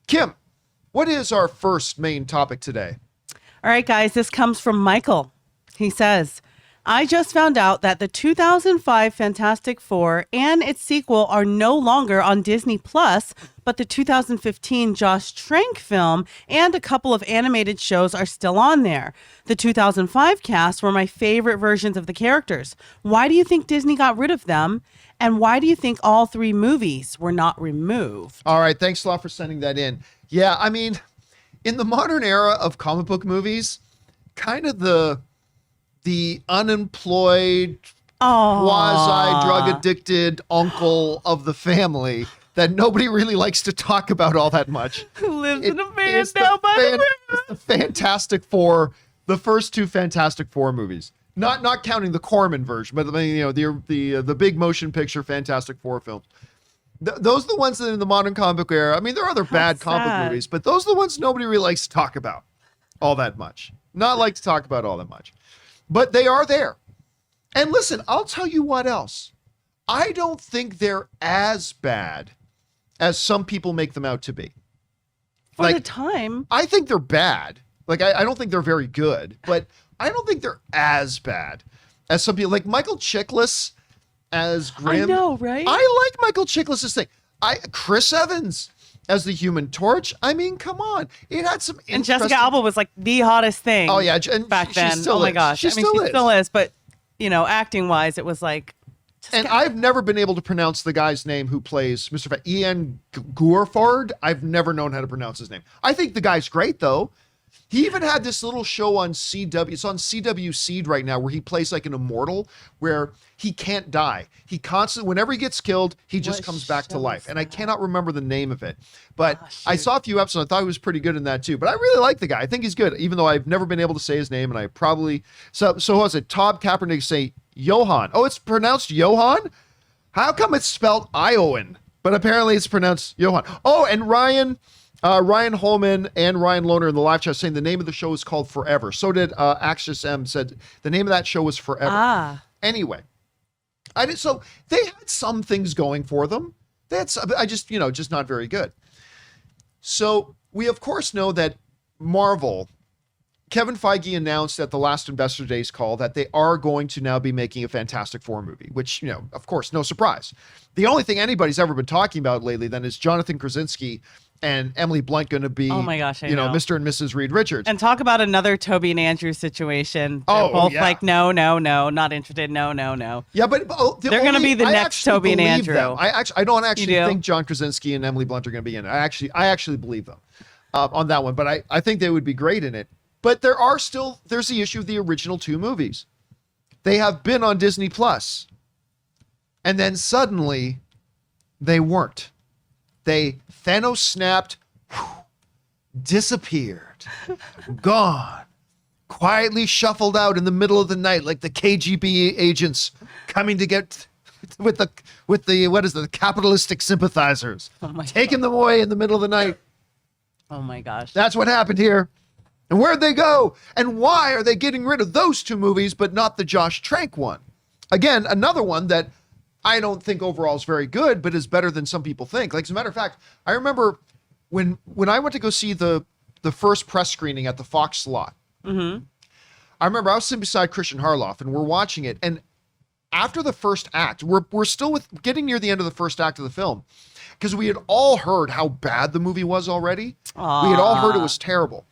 Kim, what is our first main topic today? All right, guys, this comes from Michael. He says, I just found out that the 2005 Fantastic Four and its sequel are no longer on Disney Plus, but the 2015 Josh Trank film and a couple of animated shows are still on there. The 2005 cast were my favorite versions of the characters. Why do you think Disney got rid of them? And why do you think all 3 movies were not removed? All right, thanks a lot for sending that in. Yeah, I mean, in the modern era of comic book movies, kind of the unemployed, quasi-drug addicted uncle of the family that nobody really likes to talk about all that much. Who lives in a van down by the river. It's the Fantastic Four, the first 2 Fantastic Four movies. Not counting the Corman version, but the big motion picture Fantastic Four films. Those are the ones that in the modern comic book era, I mean, there are other bad comic book movies, but those are the ones nobody really likes to talk about all that much. Not like to talk about all that much. But they are there. And listen, I'll tell you what else. I don't think they're as bad as some people make them out to be. For the time. I think they're bad. Like, I don't think they're very good, but I don't think they're as bad as some people. Like Michael Chiklis as Grim. I know, right? I like Michael Chiklis' thing. Chris Evans as the Human Torch. I mean, come on. It had some And Jessica Alba was like the hottest thing. Oh, yeah. And back then. Still oh, my is. gosh. She still is. But, acting-wise, it was like... And I've never been able to pronounce the guy's name who plays Mr. Fat. Ian Gourford. I've never known how to pronounce his name. I think the guy's great, though. He even had this little show on CW. It's on CW Seed right now where he plays like an immortal where he can't die. He constantly, whenever he gets killed, he just comes back to life. And I cannot remember the name of it. But I saw a few episodes. I thought he was pretty good in that too. But I really like the guy. I think he's good, even though I've never been able to say his name. And I probably... So was it Todd Kaepernick say Johan? Oh, it's pronounced Johan? How come it's spelled Iowan? But apparently it's pronounced Johan. Oh, and Ryan Holman and Ryan Lohner in the live chat saying the name of the show is called Forever. So did Axis M said the name of that show was Forever. Anyway, so they had some things going for them. They had some, just not very good. So we of course know that Marvel, Kevin Feige announced at the last Investor Days call that they are going to now be making a Fantastic Four movie, which, of course, no surprise. The only thing anybody's ever been talking about lately then is Jonathan Krasinski and Emily Blunt going to be, oh my gosh, I know. Mr. and Mrs. Reed Richards. And talk about another Toby and Andrew situation. They're both like, no, not interested. No. Yeah, but they're going to be the next Toby and Andrew. Them. I don't actually think John Krasinski and Emily Blunt are going to be in it. I actually believe them on that one, but I think they would be great in it. But there's the issue of the original 2 movies. They have been on Disney Plus. And then suddenly they weren't. Thanos snapped, disappeared, gone, quietly shuffled out in the middle of the night like the KGB agents coming to get with the capitalistic sympathizers, taking them away in the middle of the night. Oh my gosh. That's what happened here. And where'd they go? And why are they getting rid of those 2 movies, but not the Josh Trank one? Again, another one that I don't think overall is very good, but is better than some people think. Like, as a matter of fact, I remember when I went to go see the first press screening at the Fox lot. Mm-hmm. I remember I was sitting beside Christian Harloff, and we're watching it. And after the first act, we're still getting near the end of the first act of the film, because we had all heard how bad the movie was already. Aww. We had all heard it was terrible.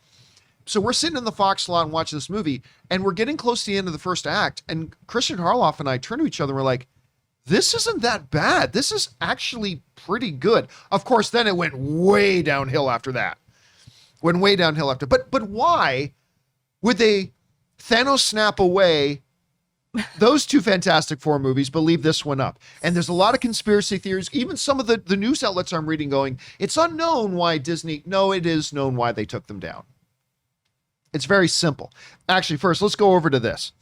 So we're sitting in the Fox lot and watching this movie, and we're getting close to the end of the first act, and Christian Harloff and I turn to each other and we're like, this isn't that bad. This is actually pretty good. Of course, then it went way downhill after that. But why would they Thanos snap away those 2 Fantastic Four movies, but leave this one up? And there's a lot of conspiracy theories. Even some of the news outlets I'm reading going, it's unknown why Disney... No, it is known why they took them down. It's very simple. Actually, first, let's go over to this.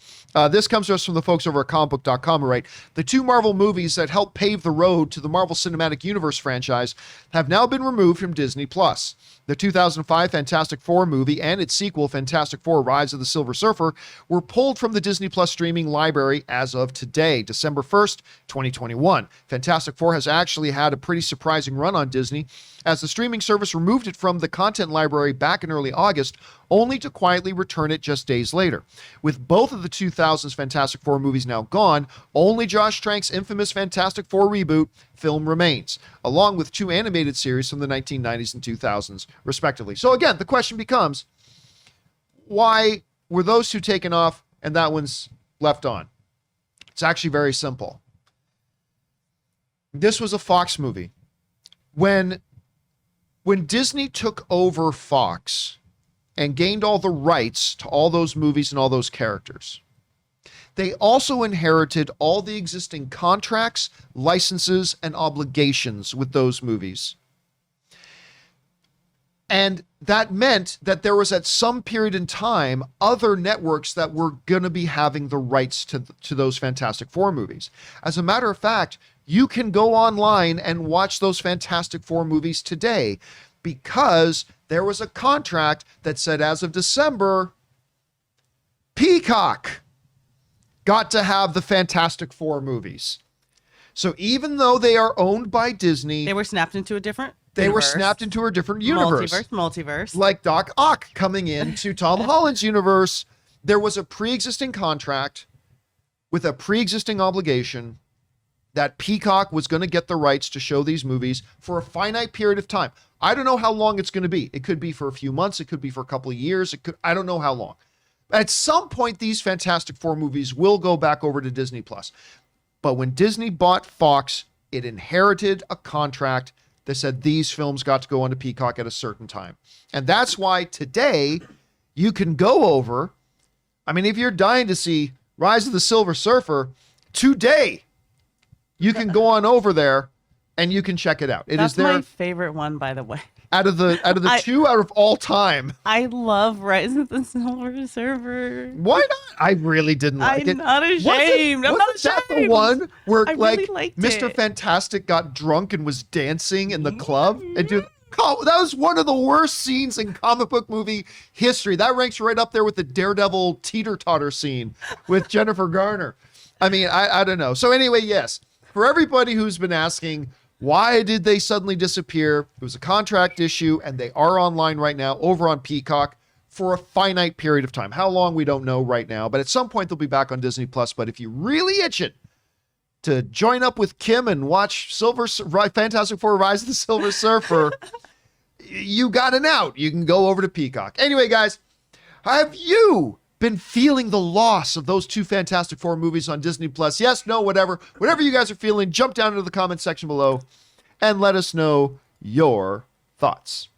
This comes to us from the folks over at comicbook.com who write, the two Marvel movies that helped pave the road to the Marvel Cinematic Universe franchise have now been removed from Disney+. The 2005 Fantastic Four movie and its sequel, Fantastic Four: Rise of the Silver Surfer, were pulled from the Disney Plus streaming library as of today, December 1st, 2021. Fantastic Four has actually had a pretty surprising run on Disney, as the streaming service removed it from the content library back in early August, only to quietly return it just days later. With both of the 2000s Fantastic Four movies now gone, only Josh Trank's infamous Fantastic Four reboot film remains, along with two animated series from the 1990s and 2000s, respectively. So again, the question becomes, why were those two taken off and that one's left on? It's actually very simple. This was a Fox movie. When Disney took over Fox and gained all the rights to all those movies and all those characters, they also inherited all the existing contracts, licenses, and obligations with those movies. And that meant that there was at some period in time other networks that were going to be having the rights to those Fantastic Four movies. As a matter of fact, you can go online and watch those Fantastic Four movies today because there was a contract that said as of December, Peacock got to have the Fantastic Four movies. So even though they are owned by Disney, They were snapped into a different universe. Multiverse. Like Doc Ock coming into Tom Holland's universe. There was a pre-existing contract with a pre-existing obligation that Peacock was going to get the rights to show these movies for a finite period of time. I don't know how long it's going to be. It could be for a few months. It could be for a couple of years. I don't know how long. At some point, these Fantastic Four movies will go back over to Disney+. But when Disney bought Fox, it inherited a contract that said these films got to go onto Peacock at a certain time. And that's why today you can go over, I mean, if you're dying to see Rise of the Silver Surfer, today you can go on over there and you can check it out. That's is there my favorite one, by the way. out of the two out of all time. I love Rise of the Silver Surfer. Why not? I really didn't like it. I'm not ashamed. I'm not Wasn't that the ashamed. one where I really liked Mr. it. Fantastic got drunk and was dancing in the club? And that was one of the worst scenes in comic book movie history. That ranks right up there with the Daredevil teeter-totter scene with Jennifer Garner. I mean, I don't know. So anyway, yes. For everybody who's been asking, why did they suddenly disappear? It was a contract issue, and they are online right now over on Peacock for a finite period of time. How long, we don't know right now, but at some point they'll be back on Disney+. But if you really itch it to join up with Kim and watch Fantastic Four: Rise of the Silver Surfer, you got an out. You can go over to Peacock. Anyway, guys, have you been feeling the loss of those two Fantastic Four movies on Disney+? Yes, no, whatever. Whatever you guys are feeling, jump down into the comment section below and let us know your thoughts.